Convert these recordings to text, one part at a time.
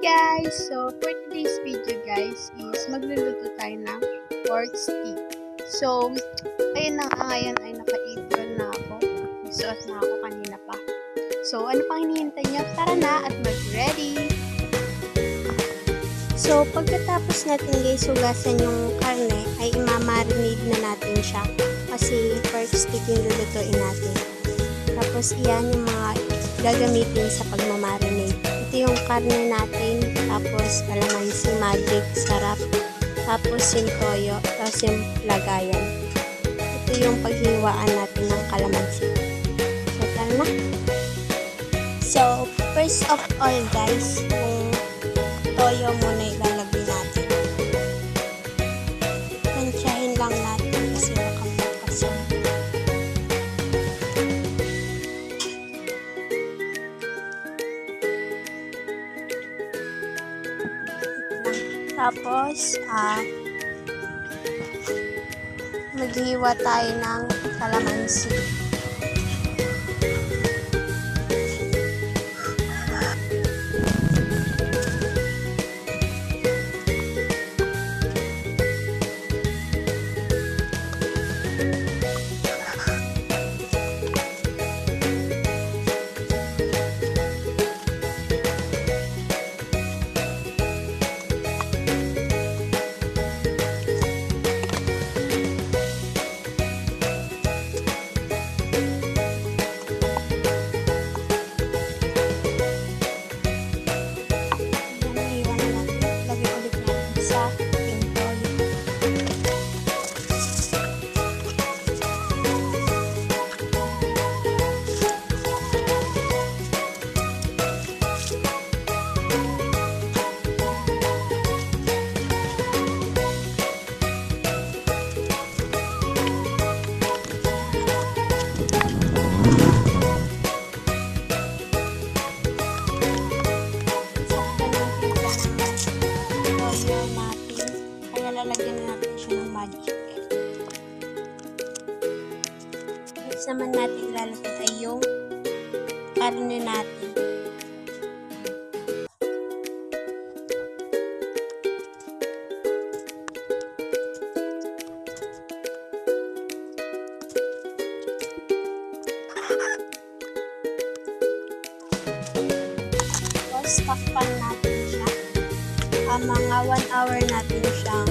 guys! So, for today's video guys is magluluto tayo ng pork steak. So, ayun na nga ngayon ay naka-apron na ako. Nagsuot na ako kanina pa. So, ano pang hinihintay niyo? Tara na at mag-ready! So, pagkatapos natin guys hugasan yung karne ay imamarinate na natin siya. Kasi pork steak yung lulutuin natin. Tapos iyan yung mga gagamitin sa pagmamarinate. Ito yung karne natin, tapos calamansi, magic, sarap, tapos yung toyo, tapos yung lagayan. Ito yung paghiwaan natin ng calamansi. So, tara na. So, first of all guys, yung toyo muna ilalagay natin. Tansyahin lang natin kasi baka magpasok. Tapos, maghiwa tayo ng calamansi. Lalagyan na natin siya ng magic. Next naman natin ilalagay ay yung karne natin. Tapos takpan natin siya. Mga 1 hour natin siyang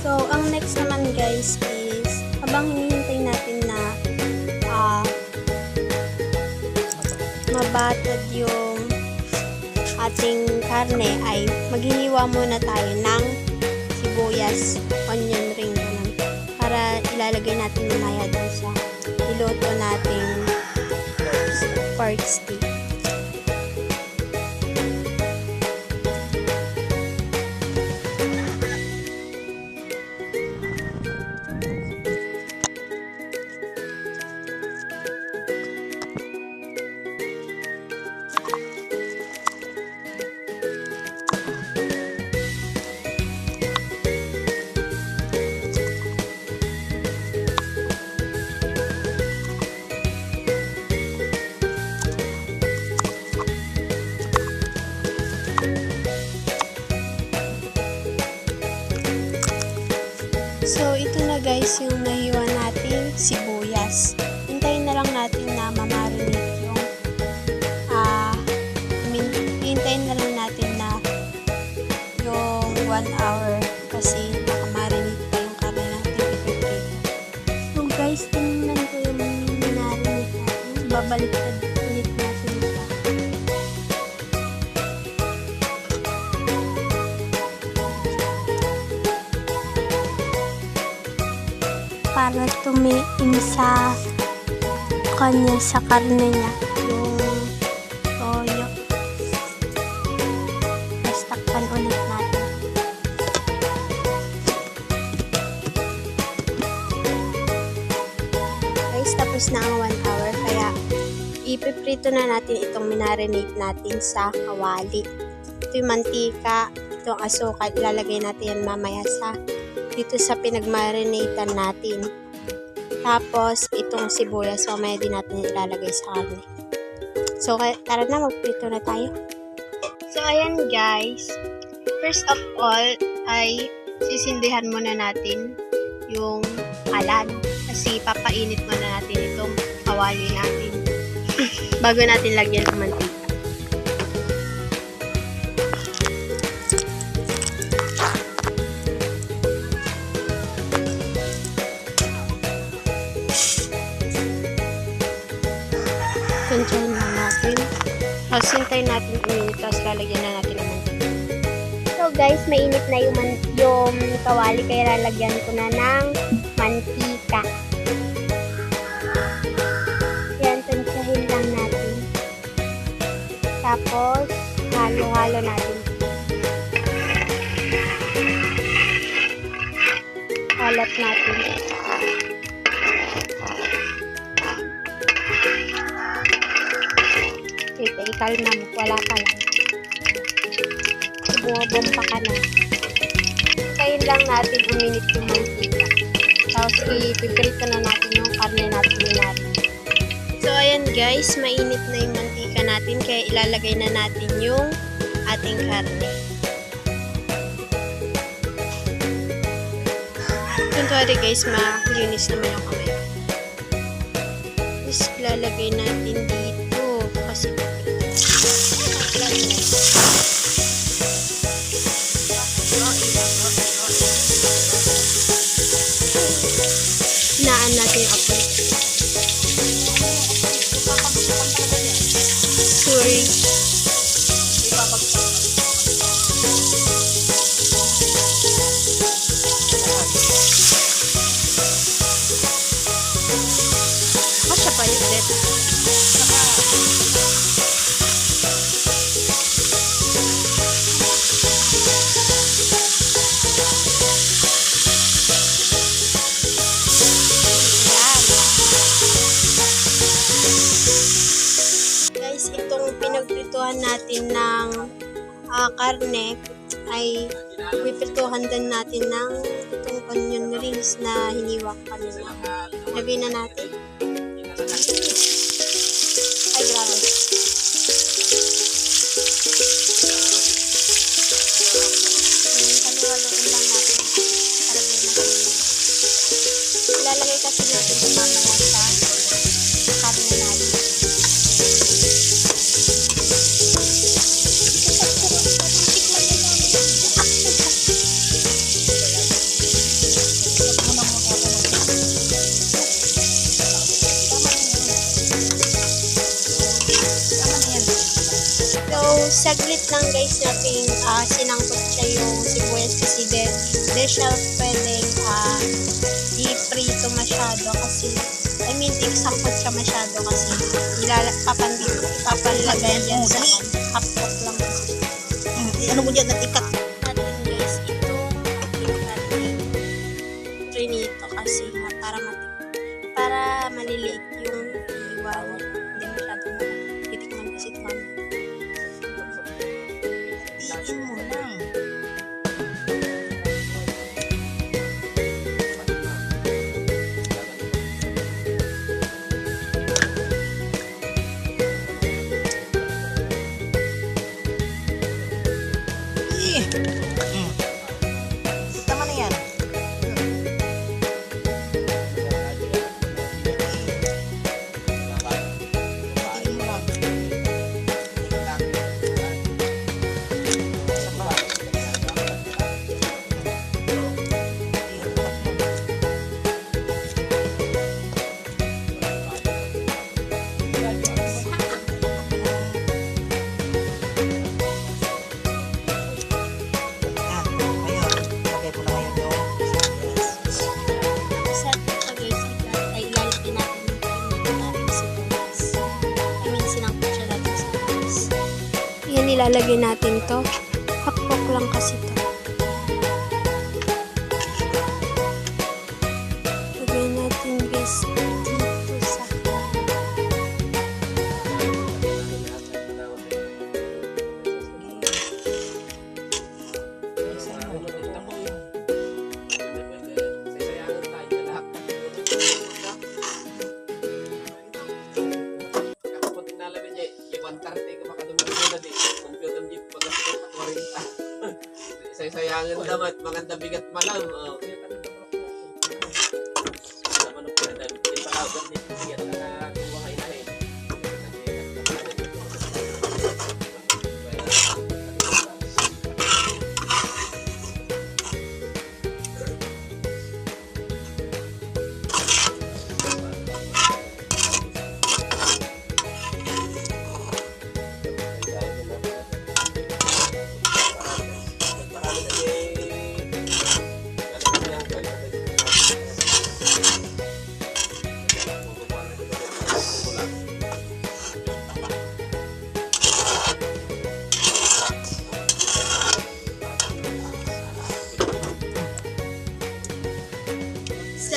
So, ang next naman guys is habang hinihintay natin na mabatad yung ating karne ay maghihiwa muna tayo ng sibuyas, onion ring ganun, para ilalagay natin mamaya doon sa niluto nating pork steak. So, ito na guys yung nahiwa nating sibuyas. Hintayin na lang natin na mamarinate yung hintayin na lang natin na yung 1 hour kasi nakamarinate pa yung karne natin ipiprito. So guys, tingnan ko yung minarinate natin. Babaliktad ulit natin siya. Para tumiim sa kanya, sa karne niya yung toyo. Tapos takpan ulit natin. Guys, tapos na ang 1 hour kaya ipiprito na natin itong minarinate natin sa kawali. Ito yung mantika, itong asukal, ilalagay natin yan mamaya dito sa pinagmarinatean natin. Tapos, itong sibuyas, mamaya din natin ilalagay sa karne. So, tara na, magprito na tayo. So, ayan guys. First of all, ay sisindihan muna natin yung kalan. Kasi papainit muna natin itong kawali natin. Bago natin lagyan ng mantika. Tansyahin na natin. Tapos hintayin natin uminit. Tapos lalagyan na natin ng mantika. So guys, mainit na yung kawali. Kaya lalagyan ko na ng mantika. Yan, tansyahin lang natin. Tapos, halo-halo natin. Halat natin. Ikalma mo, wala pa lang. Bumabomba ka na. Kain lang natin uminit yung mantika. Tapos ipiprito na natin yung karne natin natin. So ayan guys, mainit na yung mantika natin kaya ilalagay na natin yung ating karne. Kunwari guys, malinis naman yung kamay. Tapos ilalagay natin dito kasi hinaan natin yung apoy. Sorry. Kasya pa yung net. Pinagprituhan natin ng karne ay pipirtuhan din natin ng itong onion rings na hiniwak kanina. Lagay na natin. Ay, grabe. Halo-haloin lang natin para din natin. Ilalagay kasi natin yung mamaya sa karne natin. Saglit lang guys natin sinangkot siya yung sibuyas kasi de siya pwedeng i-prito masyado kasi i-sangkot siya masyado kasi papalagay dyan sa hapok lang kasi. Ano mo dyan natikat? Natin guys itong prinito kasi para maliliit yung iwan. Hindi masyado titikman kasi ito mami. Tiin mo lang. Tama na yan. Tiin mo lang. Ilalagay natin to. Hapok lang kasi to. Lagay natin guys dito sa sayangin damat, maganda bigat malam. Oh. Naman ang pinadami. Di pa lang, di bigat na buhay na eh.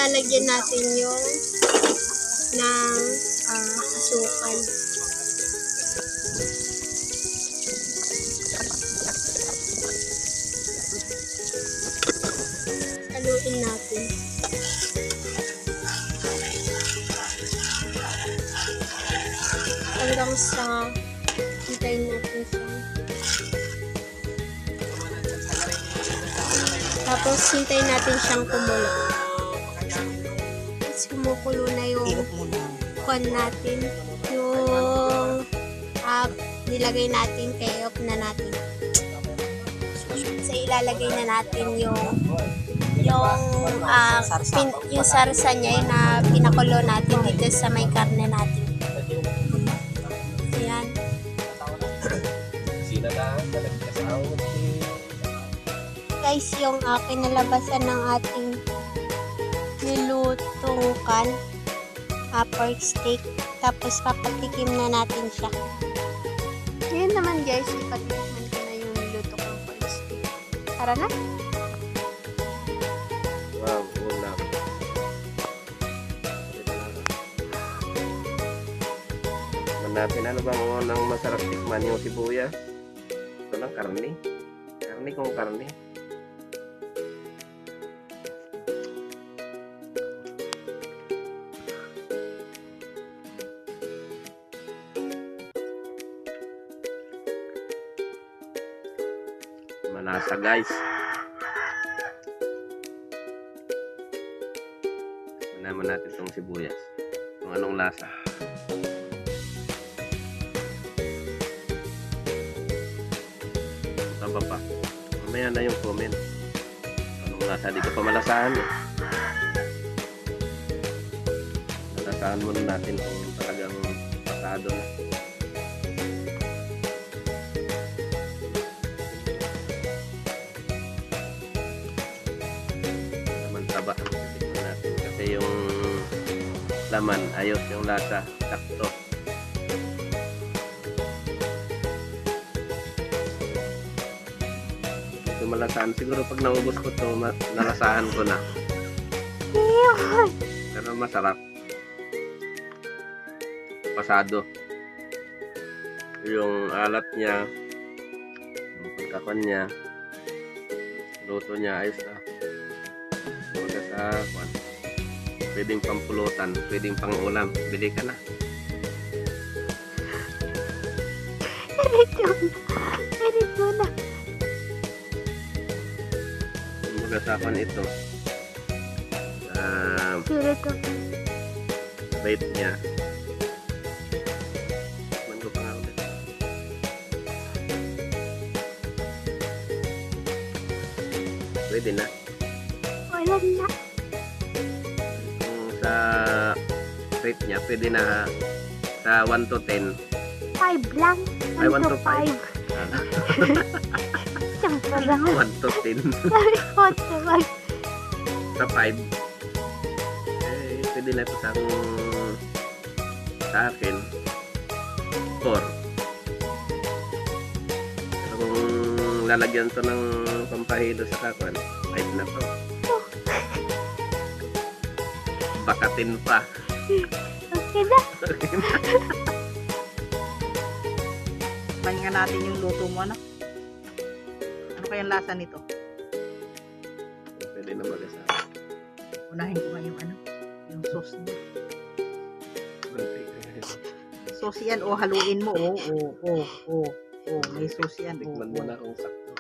Lalagyan natin yung ng asukal. Haluin natin. Hanggang sa hintayin natin siya. Tapos hintayin natin siyang kumulo. Kumukulo na yung Hirap muna. pan natin, yung nilagay natin, kaya off na natin. So ilalagay na natin yung sarsa niya na pinakulo natin dito sa may karne natin. Ayan. Guys, yung kinalabasan ng ating nilutong pork steak. Tapos papatikim na natin siya. Ngayon naman guys, ipatikiman ko na yung niluto kong pork steak. Tara na! Wow, ulam. Man natin, ano bang unang masarap tikman yung sibuyas? Ito lang, karne. Karne kung karne. Malasa guys. Naman natin itong sibuyas. Kung anong lasa. Taba pa. Mamaya na yung comment. Anong lasa? Di ko pa malasahan eh. Malasahan muna natin kung talagang pasado na. Taba ang titikman natin kasi yung laman ayos, yung lasa sakto. Ito malasahan siguro pag naubos ko to nalasahan ko na, pero masarap, pasado yung alat niya, yung pagkakon niya, luto niya ayos na. Pwedeng pampulutan, pwedeng pangulam, bili ka na. Ganito na. Magasapan ito. Bait niya. Mango pa nga ulit. Pwede na. Wala na. Sa rate niya, pwede na sa 1 to 10. 5 lang. Ay, 1 to 5. Siyempre lang. 1 to 10. 1 to 5. Sa 5. Eh, pwede na ito sa akin. 4. Pero kung lalagyan to ng pampahilo sa kakuan, 5 na to. Bakatin pa. Okay na. Pahinga natin yung luto mo, ano? Ano kayang lasa nito? Pwede na mag-asawa. Unahin ko nga yung yung sauce niya. Sauce yan, haluin mo, may sauce yan. Tikman mo na kung sakto.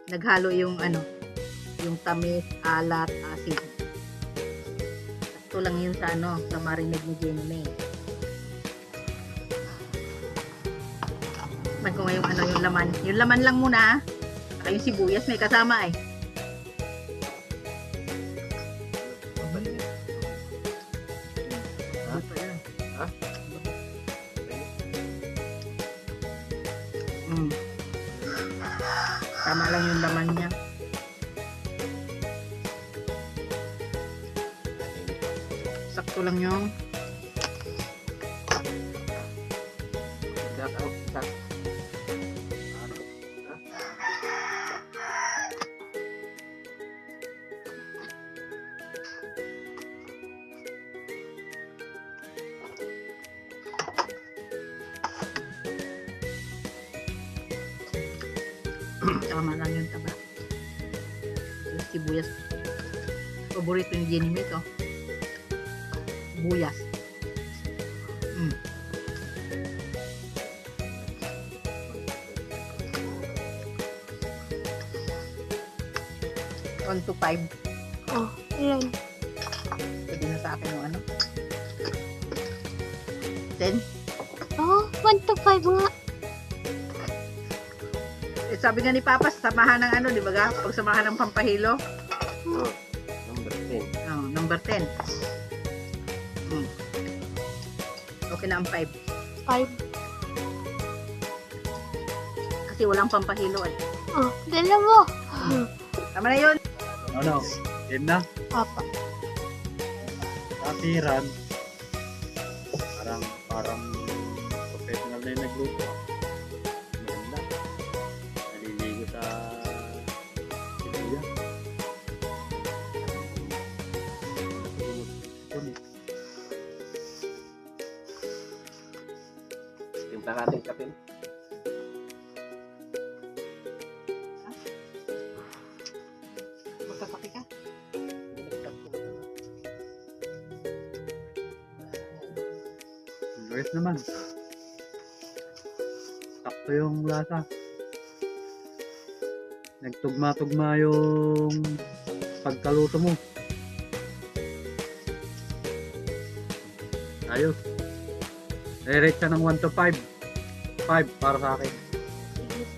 Naghalo yung ano, yung tamis, alat, asin. Ito lang yun sa ano, sa marinade ni Jenny May. Man ko ngayong ano yung laman. Yung laman lang muna. Saka yung sibuyas may kasama eh. Ha? Ha? Tama lang yung laman niya. Sakto lang yung tama lang yung taba. Yung sibuyas. Paborito ni Jenny May to. Sibuyas. One to 5. Oh, ilan? Pwede na sa akin yung ano. 10. Oh, 1 to 5 nga. Eh, sabi nga ni Papa, samahan ng ano, di ba ga? Pagsamahan ng pampahilo. Oh, number 10. Oh, number 10. Okay na ang 5. 5. Kasi walang pampahilo eh. Oh, dalawa. Tama na yun. Ano? Game na? Papa. Dati Ran, parang professional na yung nagluto. Maganda. Naliligo sa sibuya. Timpla natin kape. Magkakape ka. Ayos naman. Sakto yung lasa. Nagtugma-tugma yung pagkaluto mo. Ayos. Rate siya ng 1 to 5. 5 para sa akin.